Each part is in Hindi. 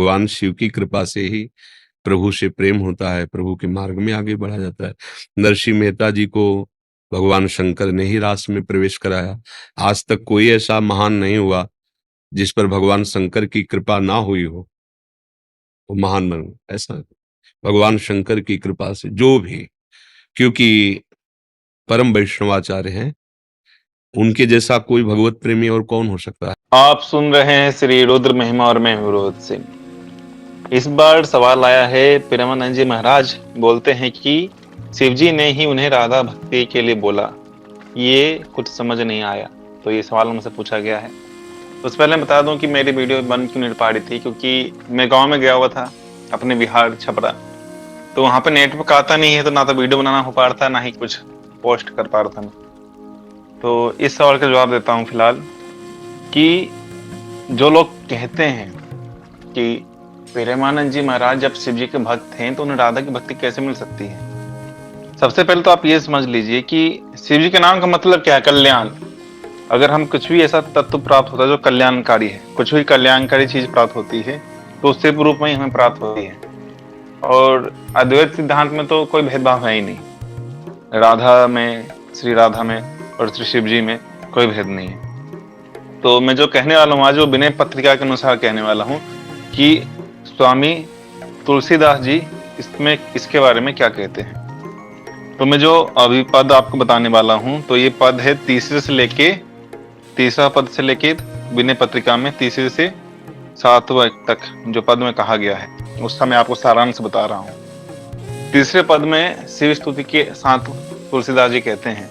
भगवान शिव की कृपा से ही प्रभु से प्रेम होता है, प्रभु के मार्ग में आगे बढ़ा जाता है। नरसिंह मेहता जी को भगवान शंकर ने ही रास में प्रवेश कराया। आज तक कोई ऐसा महान नहीं हुआ जिस पर भगवान शंकर की कृपा ना हुई हो, वो महान बन ऐसा भगवान शंकर की कृपा से जो भी, क्योंकि परम वैष्णवाचार्य हैं, उनके जैसा कोई भगवत प्रेमी और कौन हो सकता है। आप सुन रहे हैं श्री रुद्र महिमा और मैं विरोध सिंह। इस बार सवाल आया है, प्रेमानंद जी महाराज बोलते हैं कि शिवजी ने ही उन्हें राधा भक्ति के लिए बोला, ये कुछ समझ नहीं आया। तो ये सवाल हमसे पूछा गया है। तो उससे पहले मैं बता दूं कि मेरी वीडियो बन क्यों नहीं पा रही थी, क्योंकि मैं गांव में गया हुआ था अपने बिहार छपरा। तो वहां पे नेटवर्क आता नहीं है, तो ना तो वीडियो बनाना हो पा रहा था, ना ही कुछ पोस्ट कर पा रहा था मैं। तो इस सवाल का जवाब देता हूँ फिलहाल कि जो लोग कहते हैं कि प्रेमानंद जी महाराज जब शिव जी के भक्त थे तो उन्हें राधा की भक्ति कैसे मिल सकती है। सबसे पहले तो आप ये समझ लीजिए कि शिव जी के नाम का मतलब क्या है, कल्याण। अगर हम कुछ भी ऐसा तत्व प्राप्त होता है जो कल्याणकारी है, कुछ भी कल्याणकारी चीज प्राप्त होती है, तो उससे रूप में ही हमें प्राप्त होती है। और अद्वैत सिद्धांत में तो कोई भेदभाव है ही नहीं। राधा में, श्री राधा में और श्री शिव जी में कोई भेद नहीं है। तो मैं जो कहने वाला हूँ आज, वो विनय पत्रिका के अनुसार कहने वाला हूँ कि स्वामी तुलसीदास जी इसके बारे में क्या कहते हैं। तो मैं जो अभी पद आपको बताने वाला हूँ, तो ये पद है तीसरा पद से लेके विनय पत्रिका में तीसरे से 7वां तक जो पद में कहा गया है, उसका मैं आपको सारांश बता रहा हूँ। तीसरे पद में शिव स्तुति के साथ तुलसीदास जी कहते हैं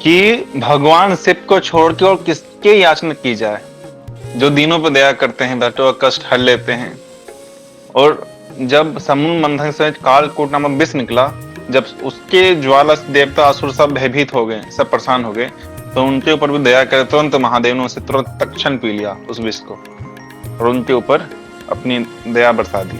कि भगवान शिव को छोड़ के और किसके याचना की जाए, जो दीनों पर दया करते हैं, भक्तों का कष्ट हर लेते हैं। और जब समुद्र मंथन से कालकूट नामक विष निकला, जब उसके ज्वाला से देवता असुर सब भयभीत हो गए, सब परेशान हो गए, तो उनके ऊपर भी दया करे, तुरंत महादेव ने उसे तुरंत तत्क्षण पी लिया उस विष को, और उनके ऊपर अपनी दया बरसा दी।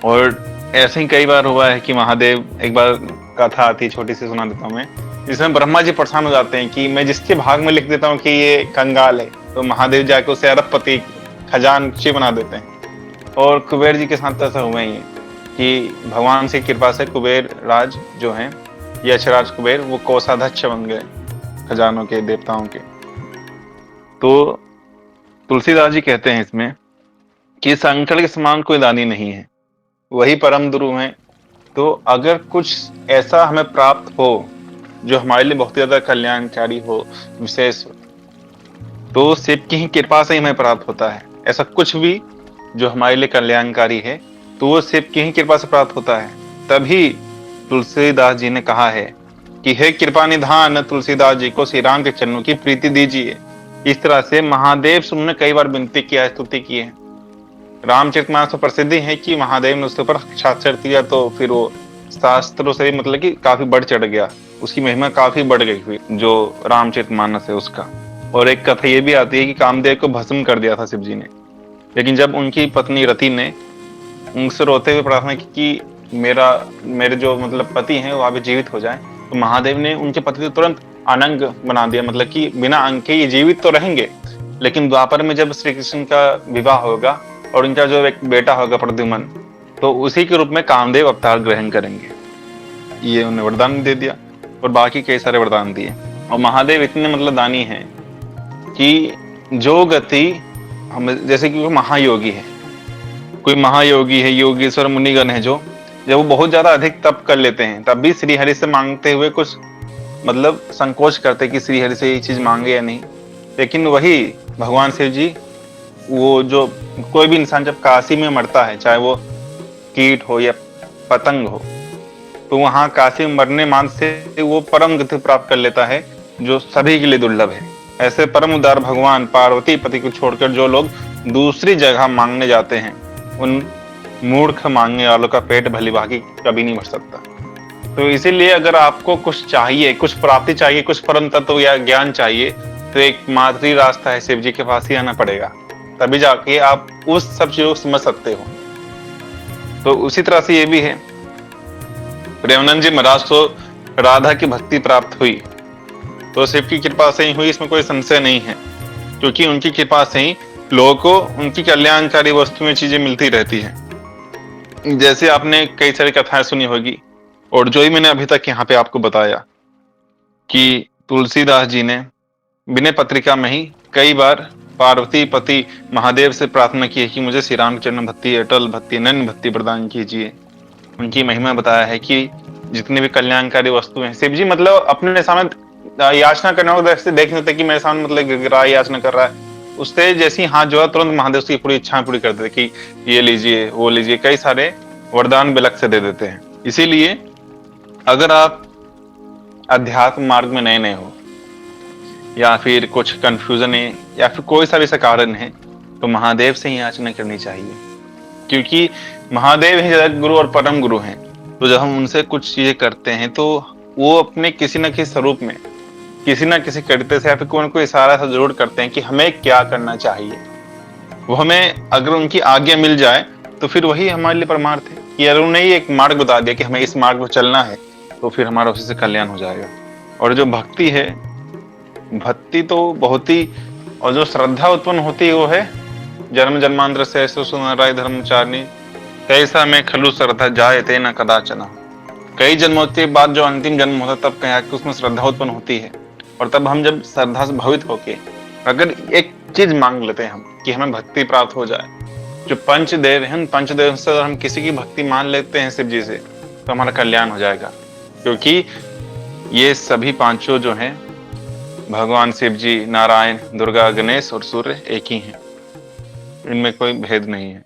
और ऐसे ही कई बार हुआ है कि महादेव, एक बार कथा आती, छोटी सी सुना देता हूँ मैं, जिसमें ब्रह्मा जी परेशान हो जाते हैं कि मैं जिसके भाग में लिख देता हूँ कि ये कंगाल है, तो महादेव जाके उसे अरबपति खजानची बना देते हैं। और कुबेर जी के साथ ऐसा हुआ ही है कि भगवान से कृपा से कुबेर राज जो हैं, यक्षराज कुबेर, वो कोषाध्यक्ष बन गए खजानों के, देवताओं के। तो तुलसीदास जी कहते हैं इसमें कि शंकर के समान कोई दानी नहीं है, वही परम गुरु हैं। तो अगर कुछ ऐसा हमें प्राप्त हो जो हमारे लिए बहुत ज्यादा कल्याणकारी हो, विशेष हो, तो शिव की ही कृपा से ही हमें प्राप्त होता है। ऐसा कुछ भी जो हमारे लिए कल्याणकारी है, तो वो शिव की ही कृपा से प्राप्त होता है। तभी तुलसीदास जी ने कहा है कि हे कृपा निधान तुलसीदास जी को श्री राम के चरणों की प्रीति दीजिए। इस तरह से महादेव से उन्होंने कई बार विनती किया, स्तुति की है। रामचरितमानस तो प्रसिद्धि है कि महादेव ने उसके ऊपर हस्ताक्षर किया, तो फिर वो शास्त्रों से मतलब कि काफी बढ़ चढ़ गया, उसकी महिमा काफी बढ़ गई हुई जो रामचरितमानस है उसका। और एक कथा ये भी आती है कि कामदेव को भस्म कर दिया था शिव जी ने, लेकिन जब उनकी पत्नी रति ने उनसे रोते हुए प्रार्थना की कि मेरे जो मतलब पति हैं वो अभी जीवित हो जाए, तो महादेव ने उनके पति को तुरंत अनंग बना दिया, मतलब कि बिना अंग के ये जीवित तो रहेंगे, लेकिन द्वापर में जब श्री कृष्ण का विवाह होगा और इनका जो एक बेटा होगा प्रद्युम्न, तो उसी के रूप में कामदेव अवतार ग्रहण करेंगे। ये उन्हें वरदान दे दिया और बाकी कई सारे वरदान दिए। और महादेव इतने मतलब दानी हैं कि जो गति हम, जैसे कि वो महायोगी है, कोई महायोगी है, योगेश्वर मुनिगण है, जो जब वो बहुत ज्यादा अधिक तप कर लेते हैं, तब भी श्री हरि से मांगते हुए कुछ मतलब संकोच करते कि श्री हरि से ये चीज मांगे या नहीं। लेकिन वही भगवान शिव जी, वो जो कोई भी इंसान जब काशी में मरता है, चाहे वो कीट हो या पतंग हो, तो वहां काशी में मरने मात्र से वो परम गति प्राप्त कर लेता है, जो सभी के लिए दुर्लभ है। ऐसे परम उदार भगवान पार्वती पति को छोड़कर जो लोग दूसरी जगह मांगने जाते हैं, उन मूर्ख मांगने वालों का पेट भली भांति कभी नहीं भर सकता। तो इसीलिए अगर आपको कुछ चाहिए, कुछ प्राप्ति चाहिए, कुछ परम तत्व या ज्ञान चाहिए, तो एक मात्र ही रास्ता है, शिव जी के पास ही आना पड़ेगा, तभी जाके आप उस सब चीजों को समझ सकते हो। तो उसी तरह से ये भी है, प्रेमानंद जी महाराज को राधा की भक्ति प्राप्त हुई तो शिव की कृपा से ही हुई, इसमें कोई संशय नहीं है, क्योंकि उनकी कृपा से ही लोगों को उनकी कल्याणकारी वस्तुएं चीजें मिलती रहती हैं। जैसे आपने कई सारी कथाएं सुनी होगी, और जो ही मैंने अभी तक यहाँ पे आपको बताया कि तुलसीदास जी ने विनय पत्रिका में ही कई बार पार्वती पति महादेव से प्रार्थना की है कि मुझे श्री रामचरण भक्ति, अटल भक्ति, अनन्य भक्ति प्रदान कीजिए। उनकी महिमा बताया है कि जितनी भी कल्याणकारी वस्तुएं, शिव जी मतलब अपने सामने याचना करने वाले दृष्टि देख लेते कि मेरे सामने मतलब गिरा याचना कर रहा है, उससे जैसे ही हाथ जोड़ा तुरंत महादेव उसकी पूरी इच्छाएं पूरी कर देते कि ये लीजिए वो लीजिए, कई सारे वरदान बिलक से दे देते हैं। इसीलिए अगर आप अध्यात्म मार्ग में नए नए हो, या फिर कुछ कंफ्यूजन है, या फिर कोई सा भी ऐसा कारण है, तो महादेव से ही याचना करनी चाहिए, क्योंकि महादेव ही जगत गुरु और परम गुरु हैं। तो जब हम उनसे कुछ चीजें करते हैं तो वो अपने किसी न किसी स्वरूप में किसी न किसी करते से या फिर कोई न कोई इशारा सा जरूर करते हैं कि हमें क्या करना चाहिए। वो हमें अगर उनकी आज्ञा मिल जाए तो फिर वही हमारे लिए परमार्थ है कि अगर उन्हें एक मार्ग बता दिया कि हमें इस मार्ग पर चलना है, तो फिर हमारा उसी से कल्याण हो जाएगा। और जो भक्ति है, भक्ति तो बहुत ही, और जो श्रद्धा उत्पन्न होती है वो है जन्म जन्मांतर से सुनराय धर्मचारिणी कैसा में खलु श्रद्धा जाए ते न कदाचना। कई जन्मों के बाद जो अंतिम जन्म होता है तब कहीं आके उसमें श्रद्धा उत्पन्न होती है, और तब हम जब श्रद्धा से भवित होके अगर एक चीज मांग लेते हैं हम कि हमें भक्ति प्राप्त हो जाए, जो पंचदेव हैं उन पंचदेव से हम किसी की भक्ति मान लेते हैं शिव जी से, तो हमारा कल्याण हो जाएगा। क्योंकि ये सभी पांचों जो हैं भगवान शिव जी, नारायण, दुर्गा, गणेश और सूर्य एक ही हैं, इनमें कोई भेद नहीं है।